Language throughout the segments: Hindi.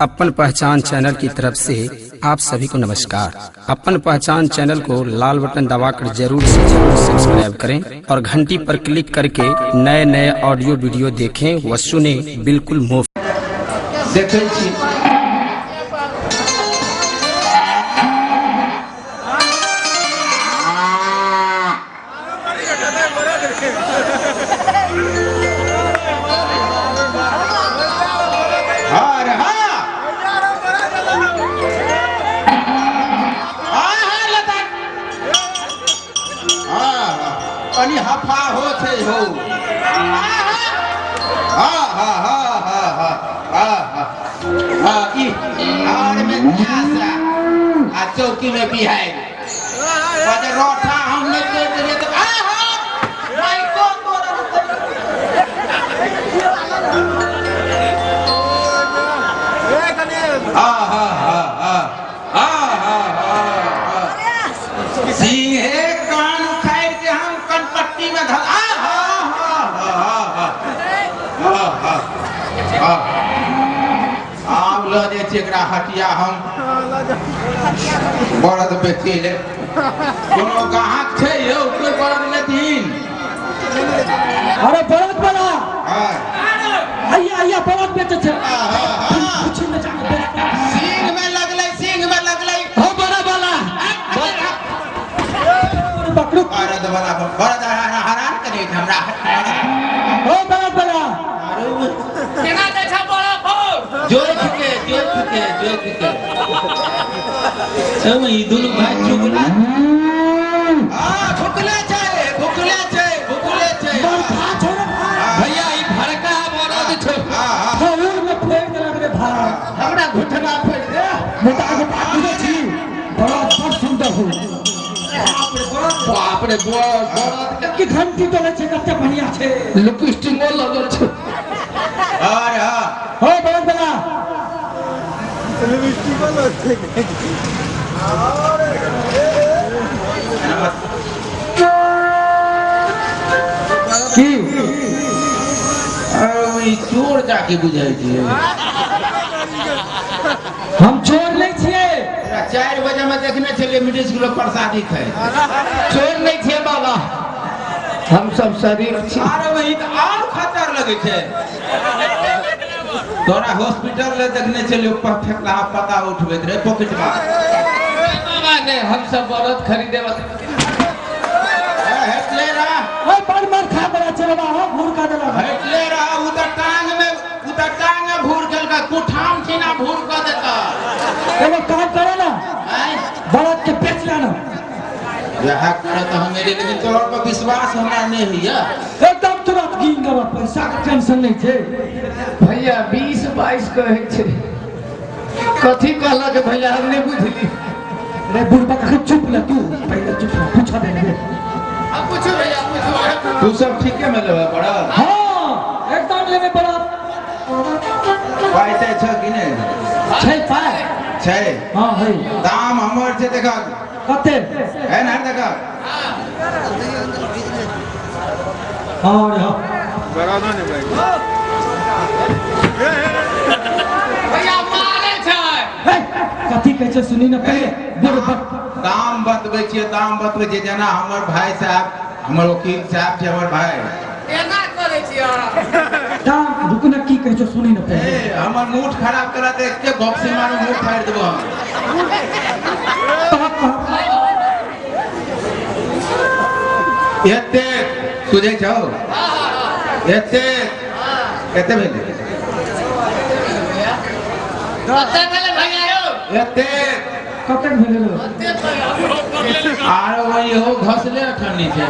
अपन पहचान चैनल की तरफ से आप सभी को नमस्कार। अपन पहचान चैनल को लाल बटन दबाकर जरूर से जरूर सब्सक्राइब करें और घंटी पर क्लिक करके नए नए ऑडियो वीडियो देखें व सुने बिल्कुल मुफ्त। हफा होते हो चौकी में बिहार रोठा हमने तो हटिया हम बरद बेचे ले कोनो गाहक छे यौ कोई बरद लेथिन। अरे बरद बना आइया बरद बेचे छे कुछ न जाने सिंह में लगले हो बड़ा वाला पकड़ो बरद वाला बरद हरान करे हमरा हो बरद वाला केना दे छ बड़ा फोर जोर के हम ई दुनु भाई चुगला भुकले छे बरखा छोड़ भैया ई फरका बरद छ फूल में फेंक दे रे भाई हमरा घुटना फेर दे मोटा पूरे छी बरद बहुत सुंदर हो बाप रे बरद की घंटी तोले छे कते बढ़िया छे लिपस्टिक में लगल छ अरे हां हो बरद वाला की चोर जाके बुझाई दिए हम चोर नहीं छिए 4 बजे में देखने चले मिडिल स्कूल प्रसादी खाए चोर नहीं छे बाबा हम सब शरीफ छी। अरे वही तो और खतर लगे छे तोरा हॉस्पिटल ले देखने चले ऊपर फेंकला पता उठबे रे पॉकेट में बाबा ने हम सब बरद खरीदे हेटले रहा ओए बड़ मार खा बड़ा चलवा हो भूर का देला हेटले रहा उधर टांग में भूर खेल का कुठाम छीना भूर कर देता एगो काम करे ना बरद के बेच लेना यह करे तो मेरे लेकिन तोर पर विश्वास हमरा नहीं है एकदम तुरंत गिन गवा पैसा का टेंशन नहीं छे भैया 20-22 कहे छे कथी कहला के भैया हम नहीं बुझली रे बुढ़बा का चुप ले तू पहले चुप रह पूछा दे रे अब पूछो भैया पूछो तू सब ठीक है में लेबे पड़ा हां एकदम लेवे बड़ा पैसे छ कि नहीं छै पाए छै हां है दाम हमर छै देखा कते है ना देखा और हां बराबर नहीं भाई भैया मारे छै कथी कहै छै सुनी न पहले दाम बतबै छियै जेना हमर भाई साहब हमर वकील साहब छै हमर भाई केना करे छी अहाँ दाम रुक न की कहै छै सुनी न पहले हमर मूड खराब करा दे के बॉक्सिंग मारो मूड फाड़ देबो एते सुझे छौ एते भेले कते भेले भैया यौ एते कते भेले आरो वही हो घसले ठन्नी छै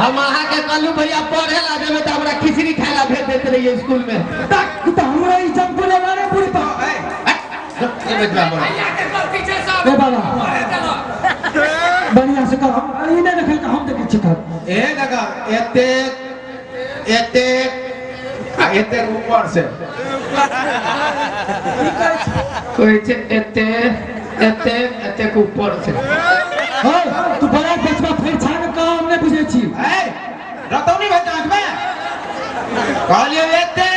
हम अहाँ के कहलू भैया पढ़े ला देबे त हमरा खिचड़ी खाए ला भेज देते रहिए स्कूल में तक त हमरा इज्जत बोले मारे पूरी पा ये बचवा बोल भैया के पीछे सब ए बाबा बढ़िया से कर ई नहीं रखल का हम देखे छी कर ए लगा एते ऊपर से कोई छे एते के ऊपर से ओए तू बड़ा बचवा फिर छान का हमने बुझे छी ए रतौनी भाई जांच में कहलिए एते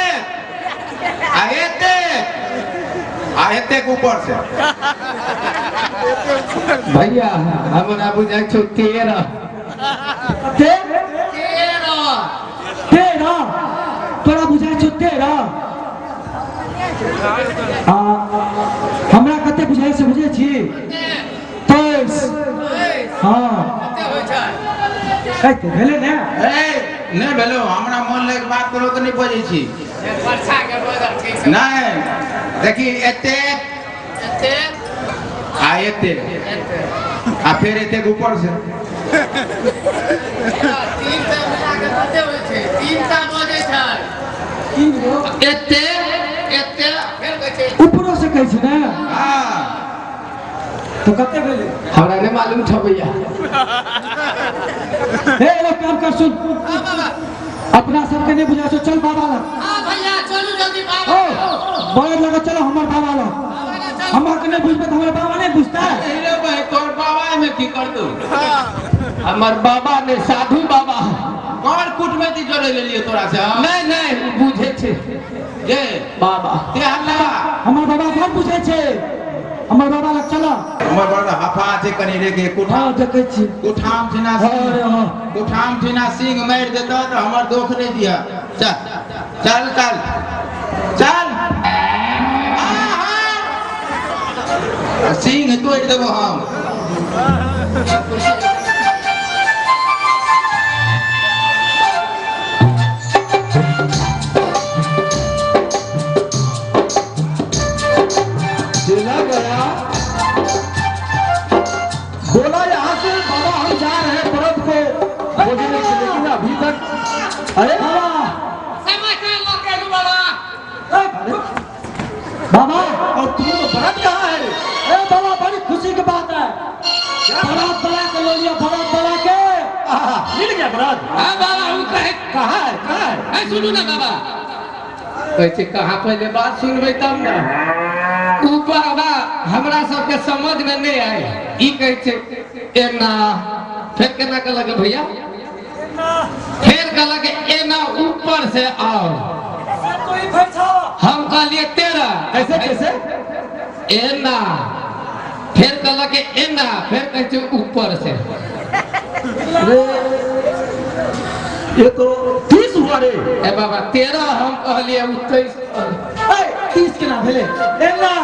आ एते ऊपर से भैया हमरा बुझाइ छौ 13 13 तोरा बुझाइ छौ 13 हमरा कते बुझाइ से बुझे छी 23 हाँ कते भेले ने नहीं भेलो हमरा मन लगे बात करो तो नहीं बजे छी नहीं देखी एते आ एते आ फिर एते ऊपर से ऊपरो से कहै छी ने हाँ तो कते भेले हमरा नहीं मालूम था भैया हे एगो काम कर सुन अपना सबके नहीं बुझा सो चल बाबा लग बड़े लगा चलो हमार बाबा लग हमार के नहीं बुझबे तो हमारे बाबा नहीं बुझता है भाई तोर बाबा में की कर दू हमार बाबा ने साधु बाबा कौन कुटमैती जोड़े ले लिए तोरा से नहीं नहीं बुझे छे ये बाबा ते हल्ला हमार बाबा बहुत बुझे छे हमार बाबा लग चलो हमर बड़ा हफा छे कनी रे के हाँ देखे छी कुठाम छिना कुठाम छिना सिंह मार देता तो हमर दोख नहीं दिया चल चल चल सिंह तोड़ देबो हम चला गया बोला यहाँ से बाबा हम जा रहे हैं व्रत को खोजने के लेकिन अभी तक अरे बाबा बाबा और तुम तो व्रत कहाँ है अरे बाबा बड़ी खुशी की बात है व्रत बना के ले लिया व्रत बना के मिल गया व्रत हाँ बाबा हम कहे कहाँ है सुनू ना बाबा कैसे कहाँ पहले बात सुनबे तब ना ऊ बाबा हमरा सबके समझ में नहीं आए ई कहे छे एना फिर केना के लगे भैया फिर के लगे एना ऊपर से आओ हम कहलिए 13 कैसे कैसे एना फिर के लगे एना फिर कहे छे ऊपर से अरे ये तो 30 हुआ रे ए बाबा 13 हम कहलिए 29 30 के ना भेले एल्ला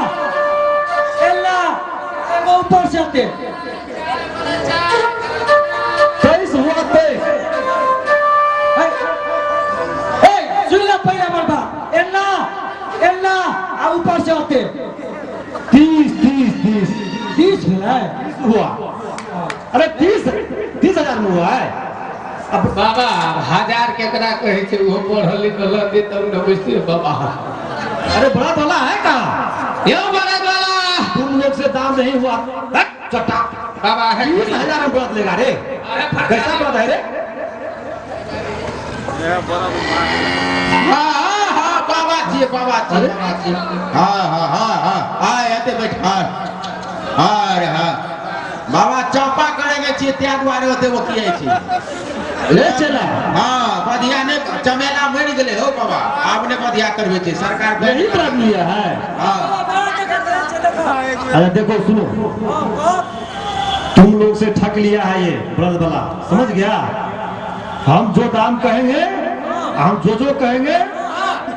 एल्ला एगो ऊपर से आते 23 हुआ 23 ए सुन ले पहले हमर बात एल्ला एल्ला आ ऊपर से आते 30 भेलै हुआ। अरे 30,000 में हुआ है। अब बाबा 1000 केकरा कहे छे वो पढ़ल लिखल दे तब न बुझते बाबा। अरे बड़ा वाला है कहाँ? यो बड़ा वाला तुम लोग से दाम नहीं हुआ चट्टा बाबा है 30,000 में व्रत लेगा रे। कैसा व्रत है रे? हाँ बाबा जी हाँ ऐसे बैठ हाँ बाबा चौपा करेंगे चाहिए त्या द्वारे होते वो किए छी ले चला हाँ बधिया ने चमेला मर गए हो बाबा आपने बधिया करवे छी सरकार यही व्रत लिया है। हाँ अरे देखो सुनो तुम लोग से ठग लिया है ये व्रत वाला समझ गया। हम जो दाम कहेंगे हम जो कहेंगे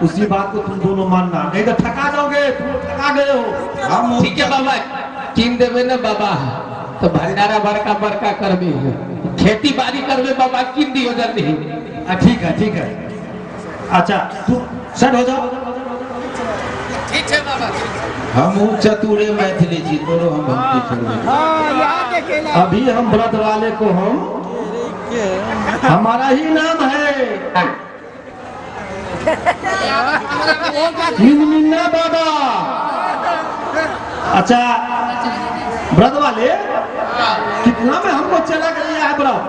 उसी बात को तुम दोनों मानना नहीं तो ठगा जाओगे। तुम लोग ठगा गए हो। हम ठीक है बाबा किन देवे ना बाबा तो भंडारा बड़का बड़का करबे खेती बाड़ी करबे बाबा किन दियो जल्दी। ठीक है अच्छा तू सेट हो जाओ। ठीक है बाबा हम चतुरे मैथिली जी तोरो हम भक्ति छोड़बे अभी हम व्रत वाले को हम हमारा ही नाम है मिन्ना बाबा। अच्छा व्रत वाले कितना में हमको चला कर लिया है व्रत?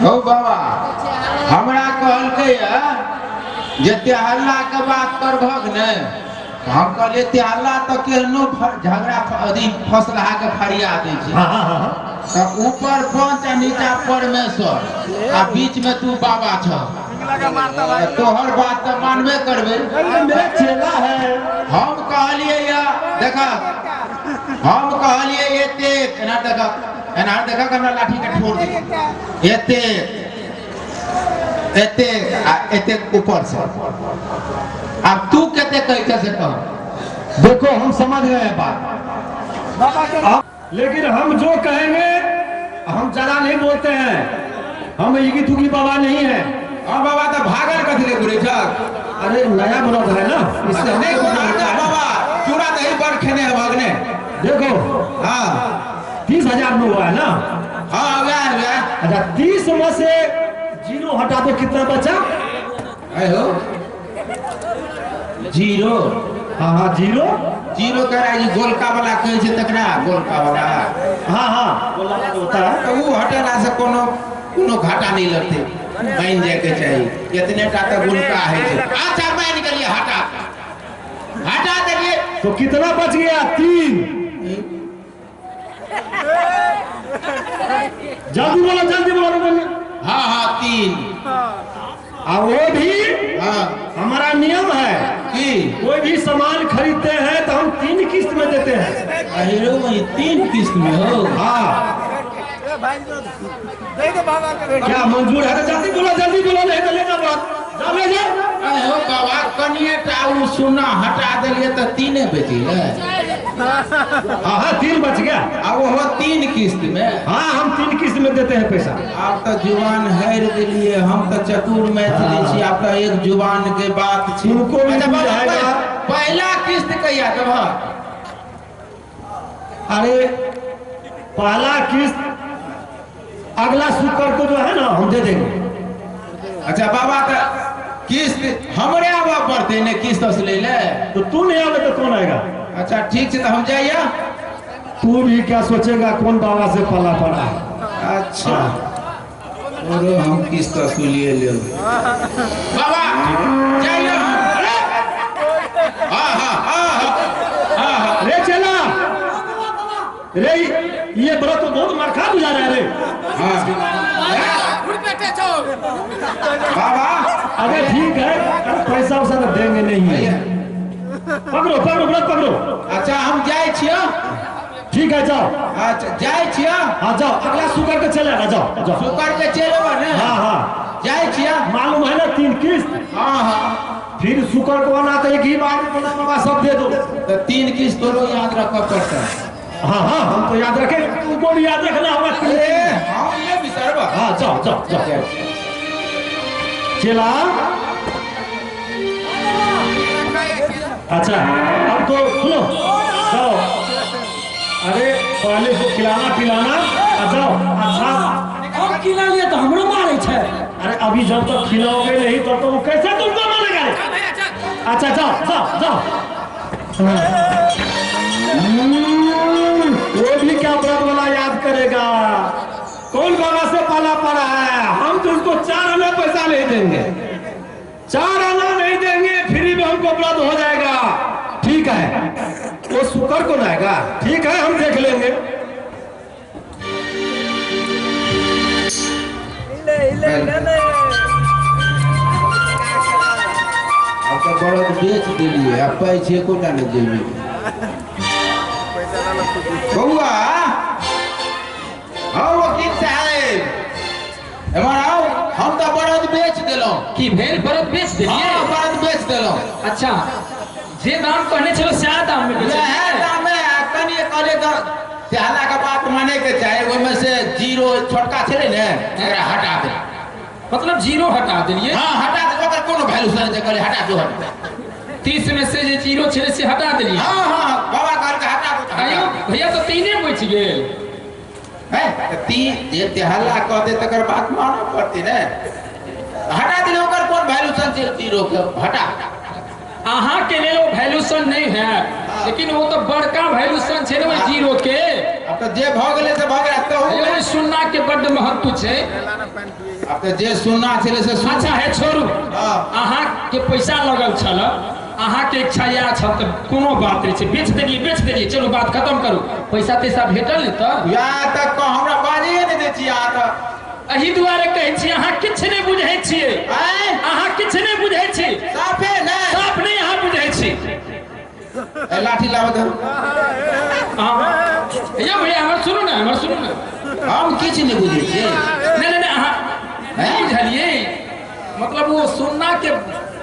हो बाबा हमरा कहलकै जे तेहल्ला के बात करबहक ने हम कहलिए तेहल्ला तो केहनो झगड़ा अथी फसलहा के फरिया दै छै तो ऊपर पंच आ नीचा परमेश्वर आ बीच में तू बाबा छ तोहर बात तो मानबे करबे मेरा चेला है। हम कहलिए देखा हम कहलिए एते एना देखा हमरा लाठी के ठोड़ दे एते एते एते ऊपर से अब तू कहते कैसे से कह देखो हम समझ गए हैं बात, लेकिन हम जो कहेंगे हम ज्यादा नहीं बोलते हैं, हम इगी तुगी बाबा नहीं है। हाँ बाबा तो भागल कथी ले बुरे छक अरे नया बना है ना, इससे नहीं बाबा चूड़ा दही पर खेने है भागने। देखो हाँ 30,000 में हुआ है ना। हाँ गया अच्छा 30 में से 0 हटा दो, कितना बचा? हो 0 हाँ हाँ 0 करा जी गोलका वाला कहे छे तकरा गोलका वाला। हाँ हाँ बोला तो होता है। तो वो हटाना से कोनो घाटा नहीं लगते, बन जाए के चाहिए इतने टा तक गोलका है छे। अच्छा मैं निकलिए हटा दीजिए। तो कितना बच गया? 3। जल्दी बोलो। हाँ 3। और वो भी हाँ हमारा नियम है कि कोई भी सामान खरीदते हैं तो हम 3 किस्त में देते हैं। अहिरो वही 3 किस्त में हो। हाँ क्या मंजूर है? तो जल्दी बोलो नहीं तो लेना बात ले जा। अहो बाबा कनिए टाउ सुना हटा दिलिए तो 3 बेची है। हाँ 3 बच गया। अब वो 3 किस्त में। हाँ हम 3 किस्त में देते हैं पैसा। आप तो जुबान हैर दिलिए, हम तो चतुर मैथिली छी। आप तो एक जुबान के बात छी। उनको भी बुझाएगा। पहला किस्त कहिया देब? अरे पहला किस्त अगला शुक्र को जो है ना हम दे देंगे। अच्छा बाबा तो किस्त हमरे आवा पड़ते ने किस्त ले ले। तो तू नहीं आवे तो कौन आएगा? अच्छा ठीक है तो हम जाइए। तू भी क्या सोचेगा कौन बाबा से पाला पड़ा है? अच्छा और हम किस्त लिए ले बाबा जाइए। हाँ रे चला रे, ये बड़ा तो बहुत मरखा बुझा रहा है रे। बाबा अरे ठीक है, पैसा वैसा तो देंगे नहीं है। पकड़ो। अच्छा हम जाए छियो। ठीक है जाओ। अच्छा जाए छियो। हाँ जाओ, अगला शुक्र के चलेगा। जाओ शुक्र के चलेगा ना। हाँ जाए छियो। मालूम है ना 3 किस्त। हाँ फिर शुक्र को आना तो एक ही बार बोला बाबा सब दे दो। तो 3 किस्त तो याद रखना पड़ता है। हाँ हम तो याद रखें, तुमको भी याद रखना होगा। हम ये भी सरवा। हाँ जाओ चला। अच्छा अब तो सुनो, जाओ। अरे पहले को खिलाना पिलाना जाओ। अच्छा अब खिला लिया तो हमरो मारे छे। अरे अभी जब तक खिलाओगे नहीं तो वो कैसे तुमको मानेगा रे? अच्छा जाओ। वो भी क्या व्रत वाला याद करेगा? कौन बाबा से पाला पड़ा है? हम तो उसको 4 आना पैसा नहीं देंगे, 4 आना नहीं देंगे, फ्री में हमको व्रत हो जाएगा। ठीक है वो शुक्र को आएगा। ठीक है हम देख लेंगे। अब तो बड़ा बेच दिलिए, अब पैसे को ना जेबी। बउआ हाँ वकील साहब आओ। हम तो बरद बेच दिलों। की भेल बरद बेच दिलिए? हाँ बरद बेच दिलों। अच्छा जे दाम कहने चलो सैह दाम में बेच है दाम में कनिए कहले तो त्याला का बात माने के चाहे वो में से 0 छोटका छले ने एकरा हटा दे। मतलब 0 हटा दिलिए? हाँ हटा दे, ओकर कोनो वैल्यू सर जे कहले हटा दो। 30 में से जे 0 छले से हटा दिलिए? हाँ बाबा कहल के हटा दो। आयो भैया तो 3 बच गेल है। तीन जे त्याला कह दे तकर बात माने पड़ती ने। हटा दिले ओकर कोन वैल्यू सर जे 0 के हटा। अहाँ के लिए वो वैल्यूशन नहीं है, लेकिन वो तो बड़का वैल्यूशन छे ना 0 के। अब तो जे भ गेले से भ गेल। तो ये सुनना के बड़ महत्व छे। अब तो जे सुनना छले से सुन। अच्छा है छोड़ू। अहाँ के पैसा लगल छल, अहाँ के इच्छा या छ त कोनो बात नहीं छे। बेच देलिए चलो बात खत्म करू। पैसा तैसा भेटल नहीं तो या तक को हमरा बाजिए नहीं दे छी। आ तो एही दुआरे कहै छी अहाँ किछ नहीं बुझै छियै। अहाँ किछ नहीं बुझै छी। साफे ने साफ नहीं अहाँ बुझै छी। ए लाठी लाओ तो ये भैया हमर सुनो ना हम किछ नहीं बुझे छी नहीं अहाँ नहीं बुझलिए मतलब वो सुनना के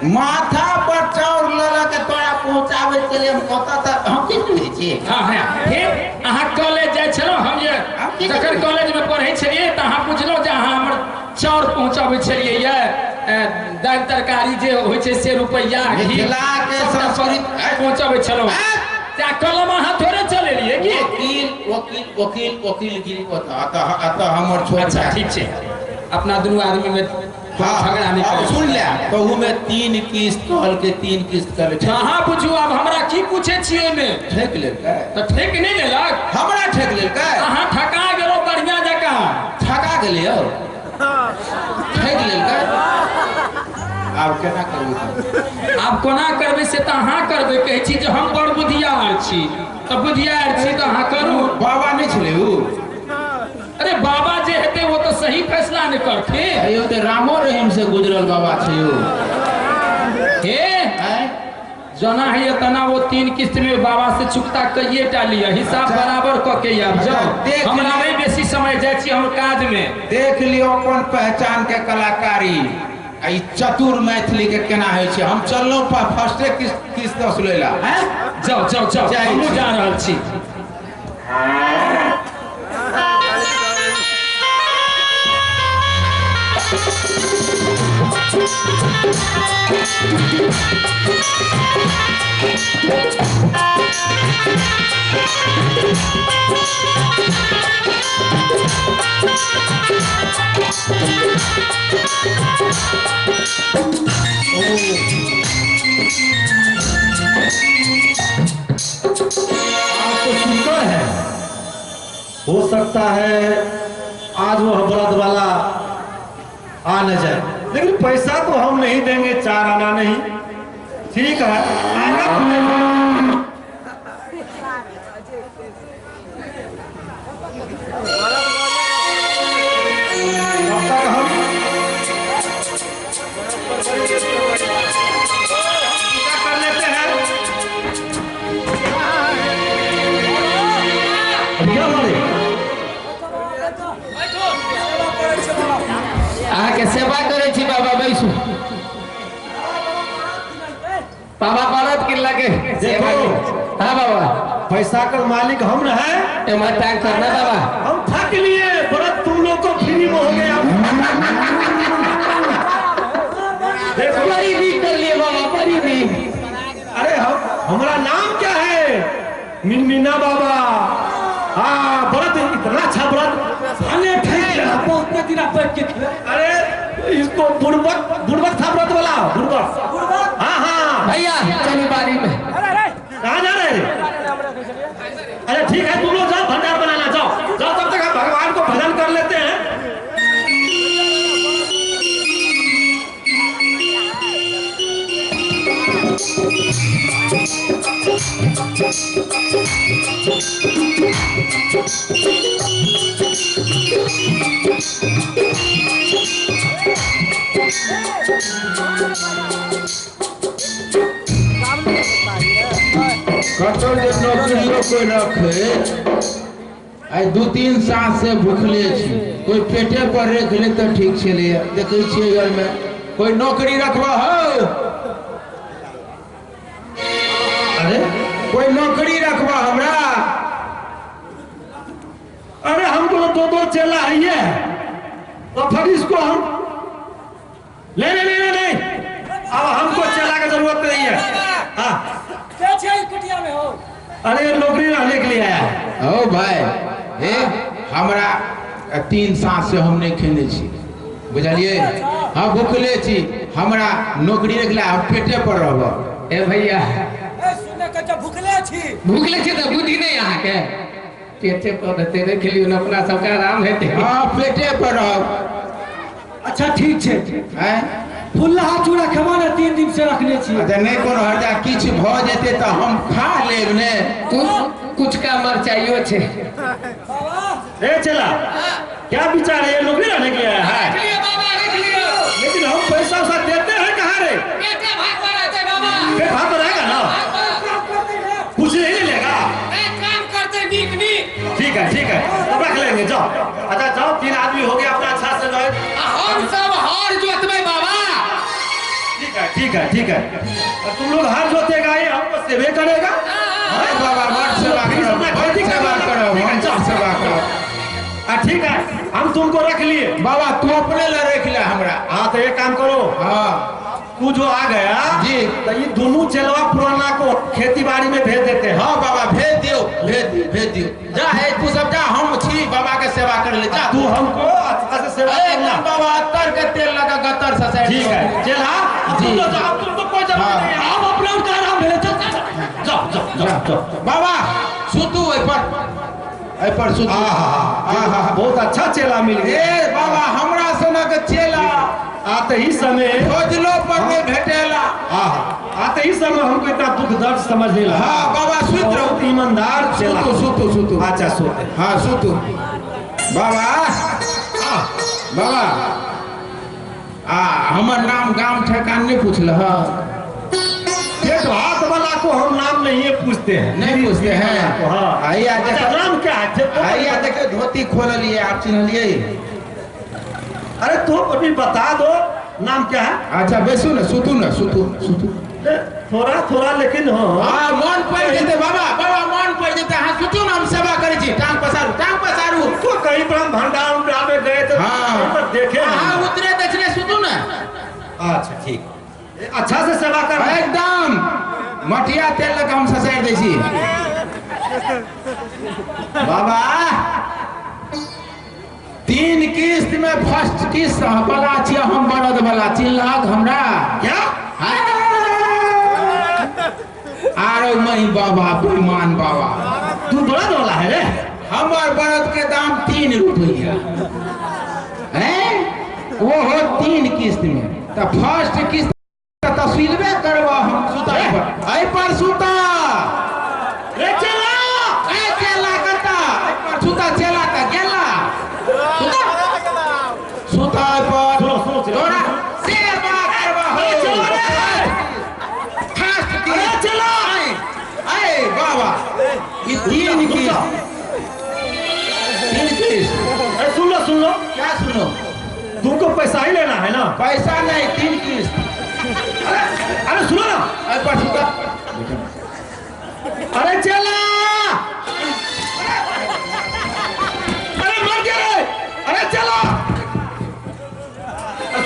माथा पर चाउर लगा के तोरा पहुंचावे के लिए हम कहता था हम किछ बुझे छी हाँ फिर अहाँ कॉलेज जाय छलो हम जे जखन कॉलेज में पढ़े छलिए त अहाँ बुझलो जे अहाँ हमर चाउर पहुंचावे छलिए ये दाल तरकारी जे होय छै से रुपैया मिथिला के संस्कृति पहुंचावे छलो त्या कलम अहाँ थोड़े चलेलिए कि वकील गिरी अतः हमर छोड़ अच्छा ठीक छै अपना दोनों आदमी में झगड़ा नहीं करे सुन ले तो में 3 किस्त कहल के 3 किस्त कर कहाँ बुझू अब हमरा की पूछे छिए में ठेक लेलकै तो ठेक नहीं लेलक हमरा ठेक लेलकै अहाँ ठका गेलो बढ़िया जकां ठका गेलियो ठेक लेलकै आब केना करबै आब कोना करबै से त अहाँ करबै कहै छी जे हम बड़ बुधियार छी त बुधियार छी त अहाँ करू बाबा नहीं छले उ अरे बाबा जे हेते वो तो सही फैसला नहीं करते यो ते रामो रहीम से गुजरल बाबा छै यो हे जना है तना वो 3 किस्त में बाबा से चुकता कइए टालिए हिसाब बराबर क के आब जाओ हमरा नहीं बेसी समय जाय छी हम काज में देख लियो अपन पहचान के कलाकारी आई चतुर मैथिली के केना है छै हम चललो फर्स्टे किस्त असले ला जाओ हम जा रहल छी आपको शुक्र है हो सकता है आज वो बलद वाला आ न जाए लेकिन पैसा तो हम नहीं देंगे 4 आना नहीं ठीक है अब तक हम कर लेते हैं क्या बोले अहाँ के सेवा करे छी बाबा बैसू बाबा बरत के लगे देखो हाँ बाबा पैसा का मालिक हम न है टाइम करना बाबा हम थक लिए बरत तुम लोग को फ्री में हो गया देखो बड़ी भी कर लिए बाबा बड़ी भी अरे हमारा नाम क्या है मिनमिना बाबा हाँ बरत इतना अच्छा बरत अने ठीक है बहुत दिन बैठ के अरे इसको बुड़बक था बरत वाला बुड़बक हाँ भैया चली बारी में कहाँ जा रहे हैं अरे ठीक है तुम लोग जाओ भंडार बनाना जाओ तब तक हम भगवान को भजन कर लेते हैं कतौ जे नौकरियों कोई रखे आई 2-3 साल से भूखले छी कोई पेटे पर रख ले तो ठीक छले देखे छियै घर में कोई नौकरी रखबा हो अरे कोई नौकरी रखबा हमरा अरे हमको तो 2 चेला है तो फिर इसको हम नहीं अब हमको चेला की जरूरत नहीं है हाँ कुटिया में हो अरे नौकरी रहने के लिए आया ओ भाई हमरा 3 साल से हम नहीं खेने छी बुझलिए हाँ भूखले छी हमरा नौकरी रखला हम पेटे पर रहब ए भैया सुने के जब भूखले छी तो बुद्धि नहीं यहाँ के पेटे पर रहते देख लियो न अपना सबका आराम हेते हाँ पेटे पर रहब अच्छा ठीक छै हैं फुल्ला चूड़ा खवाना 3 दिन से रखले छी अच्छा नहीं कोनो हरदा किछ भ जेते तो हम खा लेब ने कुछ का मर चाहिए छे ए चेला क्या विचार है ये नौकरी रहने के लिए आया है लेकिन हम पैसा देते हैं कहाँ रे पेट भाग रहेगा ना ठीक है ठीक है। और तुम लोग हर जोतेगा ये हमको सेवे करेगा। अरे बाबा मत सेवा करो, मत सेवा करो, मत सेवा करो। ठीक है, हम तुमको रख लिए। बाबा तू अपने लिए रख ले हमरा। हाँ तो एक काम करो, हाँ तू जो आ गया जी, तो ये दोनों चेलवा पुराना को खेती बाड़ी में भेज देते हैं। हाँ बाबा भेज दियो, भेज दियो, भेज दियो। जा है तू सब जा, हम छी बाबा के सेवा कर ले जा। तू हमको अच्छा से सेवा करना। एकदम बाबा अत्तर के तेल लगा गतर से साइड। ठीक है चला जी। तुमको कोई जरूरत हाँ। नहीं है। आप अपना उठा रहा मेरे जाओ जाओ जाओ जाओ। बाबा सुतू ए पर सुतू। हाँ बहुत अच्छा चेला मिल गया। ए बाबा हमरा सनक चेला आते ही समय खोजलो पर नहीं भेटेला। आते ही समय हमको इतना दुख दर्द समझ नहीं लगा। हाँ बाबा सुत रहो, बहुत ईमानदार चेला। सुतू सुतू। अच्छा सोते। हाँ सुतू बाबा। बाबा हमर नाम गाम ठेकान नहीं पूछल है। एक हाथ वाला को हम नाम नहीं पूछते हैं। नहीं पूछते हैं। हाँ आइए अच्छा नाम क्या है? आइए देखो धोती खोल लिए, आप चिन्हलिए। अरे तुम अभी बता दो नाम क्या है। अच्छा बैसू ना, सुतू ना, सुतू सुतू। थोड़ा थोड़ा लेकिन हो। हाँ मन पड़ जेते बाबा, बाबा मन पड़ जेते। हाँ सुतू ना, हम सेवा करे छी। टांग पसारू, टांग पसारू। तो कहीं पर हम भंडार उंडार में गए थे। हाँ। कहीं पर देखे हाँ नहीं। उतरे दक्षिणे सुतू ना। अच्छा ठीक, अच्छा से सेवा कर। एकदम मटिया तेल लगा हम ससार दै छी। बाबा 3 किस्त में फर्स्ट किस्त वाला छियै हम, बरद वाला चिन्हलक हमरा क्या? आरो मही बाबा बेईमान बाबा। तू बड़ा वाला है रे। हमर बरद के दाम 3 रुपया है, वो हो 3 किस्त में। तो फर्स्ट किस्त तस्वीरबे करवा हम सुता पर। आई पर सुता रे चला ए चला करता आई पर सुता, चला का गेला सुता पर। सुनो सुनो तोरा सेवा करवा हो। चलो रे। फर्स्ट किस्त चला। ए बाबा ये 3 किस्त, 3 किस्त। सुन लो क्या सुनो? तुमको पैसा ही लेना है ना। पैसा नहीं, 3 किस्त। अरे सुनो ना। आई पर सुता। अरे चला। अरे मर गया रे। अरे चलो।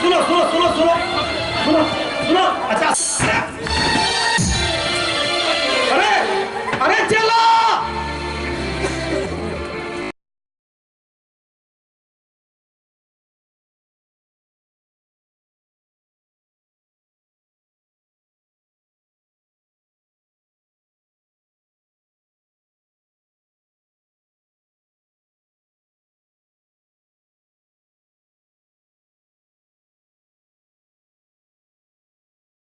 सुनो सुनो सुनो सुनो सुनो सुनो। अच्छा